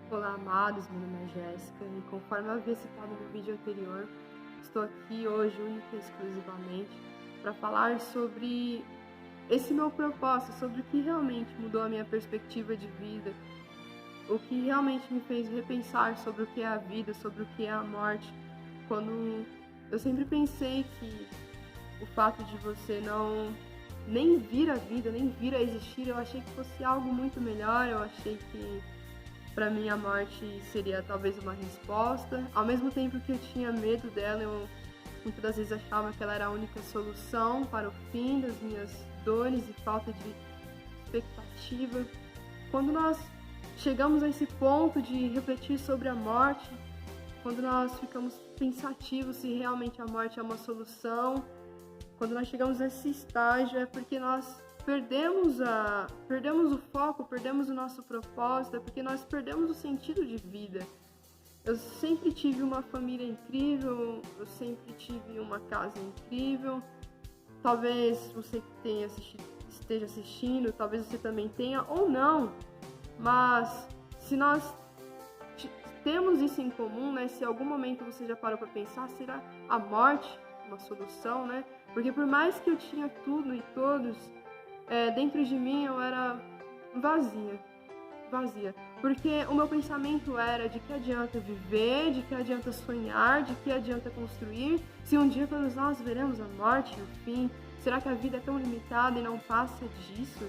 Olá, amados, meu nome é Jéssica e conforme eu havia citado no vídeo anterior, estou aqui hoje única e exclusivamente para falar sobre esse meu propósito, sobre o que realmente mudou a minha perspectiva de vida, o que realmente me fez repensar sobre o que é a vida, sobre o que é a morte, quando eu sempre pensei que o fato de você não nem vir a vida, nem vir a existir, eu achei que fosse algo muito melhor, eu achei que para mim a morte seria talvez uma resposta. Ao mesmo tempo que eu tinha medo dela, eu muitas das vezes achava que ela era a única solução para o fim das minhas dores e falta de expectativa. Quando nós chegamos a esse ponto de refletir sobre a morte, quando nós ficamos pensativos se realmente a morte é uma solução, quando nós chegamos nesse estágio é porque nós perdemos o foco, perdemos o nosso propósito, é porque nós perdemos o sentido de vida. Eu sempre tive uma família incrível, eu sempre tive uma casa incrível. Talvez você esteja assistindo, talvez você também tenha ou não, mas se nós temos isso em comum, né? Se em algum momento você já parou para pensar, será a morte uma solução, né? Porque por mais que eu tinha tudo e todos, dentro de mim eu era vazia. Porque o meu pensamento era de que adianta viver, de que adianta sonhar, de que adianta construir, se um dia todos nós veremos a morte e o fim. Será que a vida é tão limitada e não passa disso?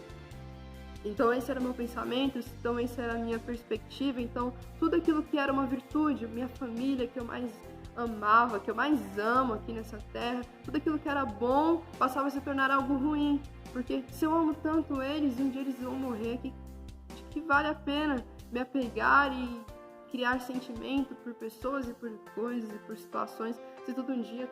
Então esse era o meu pensamento, então essa era a minha perspectiva, então tudo aquilo que era uma virtude, minha família que eu mais amava, que eu mais amo aqui nessa terra, tudo aquilo que era bom passava a se tornar algo ruim, porque se eu amo tanto eles, um dia eles vão morrer, que vale a pena me apegar e criar sentimento por pessoas e por coisas e por situações, se todo um dia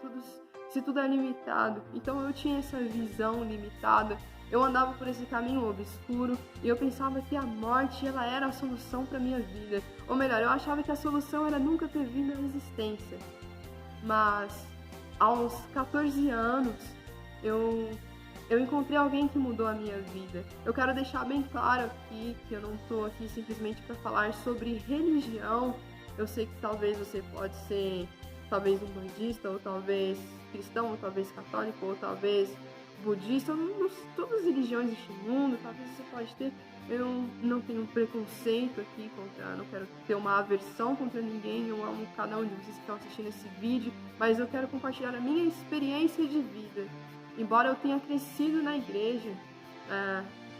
se tudo é limitado. Então eu tinha essa visão limitada. Eu andava por esse caminho obscuro e eu pensava que a morte ela era a solução para minha vida. Ou melhor, eu achava que a solução era nunca ter vindo à existência. Mas aos 14 anos eu encontrei alguém que mudou a minha vida. Eu quero deixar bem claro aqui que eu não estou aqui simplesmente para falar sobre religião. Eu sei que talvez você pode ser talvez um budista, ou talvez cristão, ou talvez católico, ou talvez budista, todas as religiões deste mundo, talvez você pode ter. Eu não tenho preconceito aqui contra, não quero ter uma aversão contra ninguém, eu amo cada um de vocês que estão assistindo esse vídeo, mas eu quero compartilhar a minha experiência de vida. Embora eu tenha crescido na igreja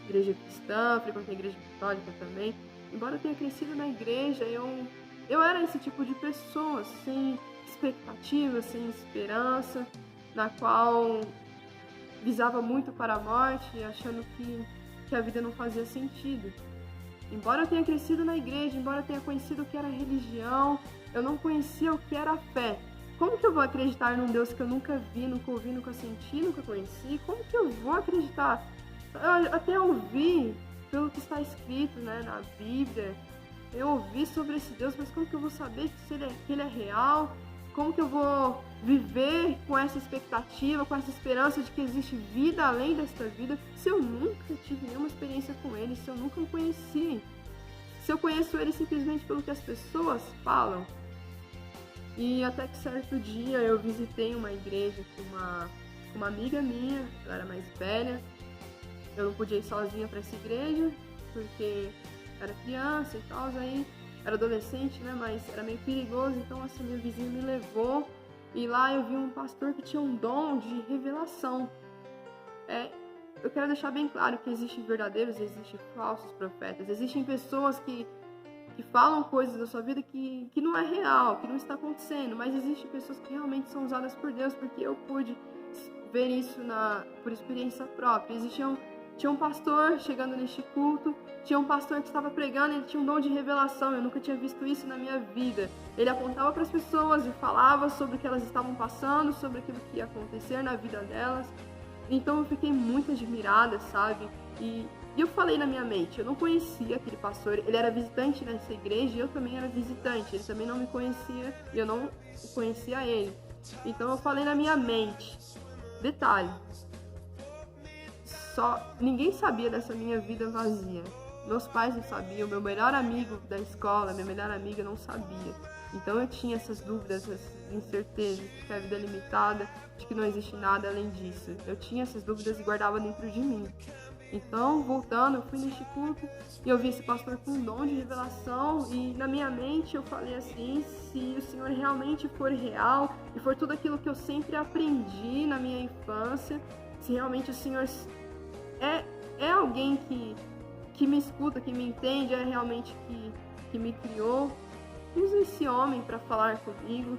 cristã, frequentei a igreja católica também, embora eu tenha crescido na igreja, eu era esse tipo de pessoa, sem expectativa, sem esperança, na qual visava muito para a morte, achando que a vida não fazia sentido. Embora eu tenha crescido na igreja, embora eu tenha conhecido o que era religião, eu não conhecia o que era a fé. Como que eu vou acreditar num Deus que eu nunca vi, nunca ouvi, nunca senti, nunca conheci? Como que eu vou acreditar? Eu até ouvi pelo que está escrito, né, na Bíblia, eu ouvi sobre esse Deus, mas como que eu vou saber que ele é real? Como que eu vou viver com essa expectativa, com essa esperança de que existe vida além desta vida, se eu nunca tive nenhuma experiência com ele, se eu nunca o conheci? Se eu conheço ele simplesmente pelo que as pessoas falam? E até que certo dia eu visitei uma igreja com uma amiga minha, ela era mais velha. Eu não podia ir sozinha para essa igreja, porque era criança e tal, aí era adolescente, né, mas era meio perigoso, então essa minha vizinha me levou e lá eu vi um pastor que tinha um dom de revelação. Eu quero deixar bem claro que existem verdadeiros e existem falsos profetas, existem pessoas que falam coisas da sua vida que não é real, que não está acontecendo, mas existem pessoas que realmente são usadas por Deus, porque eu pude ver isso por experiência própria. Tinha um pastor chegando neste culto, tinha um pastor que estava pregando, ele tinha um dom de revelação, eu nunca tinha visto isso na minha vida. Ele apontava para as pessoas e falava sobre o que elas estavam passando, sobre aquilo que ia acontecer na vida delas. Então eu fiquei muito admirada, sabe? E eu falei na minha mente, eu não conhecia aquele pastor, ele era visitante nessa igreja e eu também era visitante, ele também não me conhecia e eu não conhecia ele. Então eu falei na minha mente, detalhe, ninguém sabia dessa minha vida vazia, meus pais não sabiam, meu melhor amigo da escola, minha melhor amiga não sabia. Então eu tinha essas dúvidas, essas incertezas, de que a vida é limitada, de que não existe nada além disso. Eu tinha essas dúvidas e guardava dentro de mim. Então, voltando, eu fui neste culto e eu vi esse pastor com um dom de revelação e na minha mente eu falei assim, se o Senhor realmente for real e for tudo aquilo que eu sempre aprendi na minha infância, se realmente o Senhor é alguém que me escuta, que me entende, é realmente que me criou, usa esse homem para falar comigo,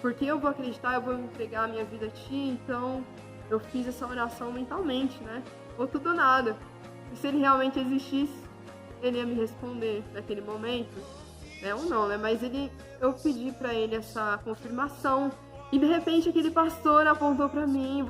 porque eu vou acreditar, eu vou entregar a minha vida a Ti. Então eu fiz essa oração mentalmente, né? Ou tudo ou nada. E se ele realmente existisse, ele ia me responder naquele momento, né? Ou não, né? Mas eu pedi para ele essa confirmação. E de repente aquele pastor apontou para mim,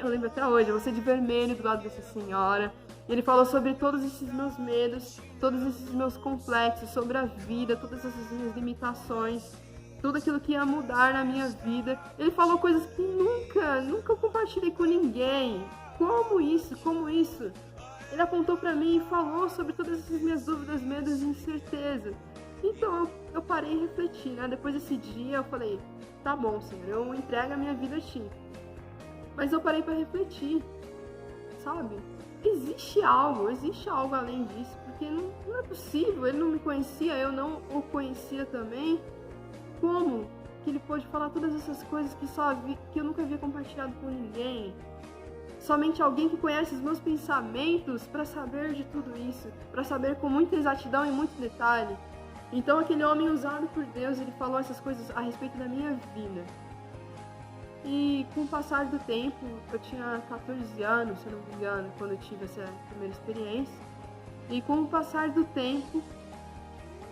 eu lembro até hoje, você de vermelho do lado dessa senhora. E ele falou sobre todos esses meus medos, todos esses meus complexos, sobre a vida, todas essas minhas limitações, tudo aquilo que ia mudar na minha vida. Ele falou coisas que nunca compartilhei com ninguém. Como isso? Ele apontou para mim e falou sobre todas essas minhas dúvidas, medos e incertezas. Então eu parei e refleti, né? Depois desse dia eu falei, tá bom, Senhor, eu entrego a minha vida a Ti. Mas eu parei para refletir, sabe? Existe algo além disso, porque não é possível, ele não me conhecia, eu não o conhecia também. Como que ele pôde falar todas essas coisas que eu nunca havia compartilhado com ninguém? Somente alguém que conhece os meus pensamentos para saber de tudo isso, para saber com muita exatidão e muito detalhe. Então aquele homem usado por Deus, ele falou essas coisas a respeito da minha vida. E com o passar do tempo, eu tinha 14 anos, se eu não me engano, quando eu tive essa primeira experiência. E com o passar do tempo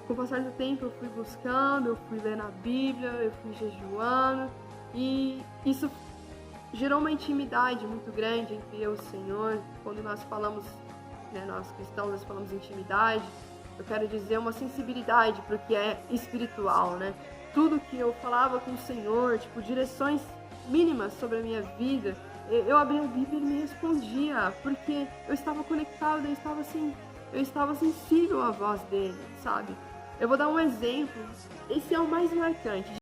eu fui buscando, eu fui lendo a Bíblia, eu fui jejuando. E isso gerou uma intimidade muito grande entre eu e o Senhor. Quando nós falamos, né, nós cristãos, nós falamos intimidade, eu quero dizer uma sensibilidade para o que é espiritual, né? Tudo que eu falava com o Senhor, tipo, direções mínimas sobre a minha vida, eu abria a Bíblia e ele me respondia, porque eu estava conectado, eu estava sensível à voz dele, sabe? Eu vou dar um exemplo, esse é o mais marcante.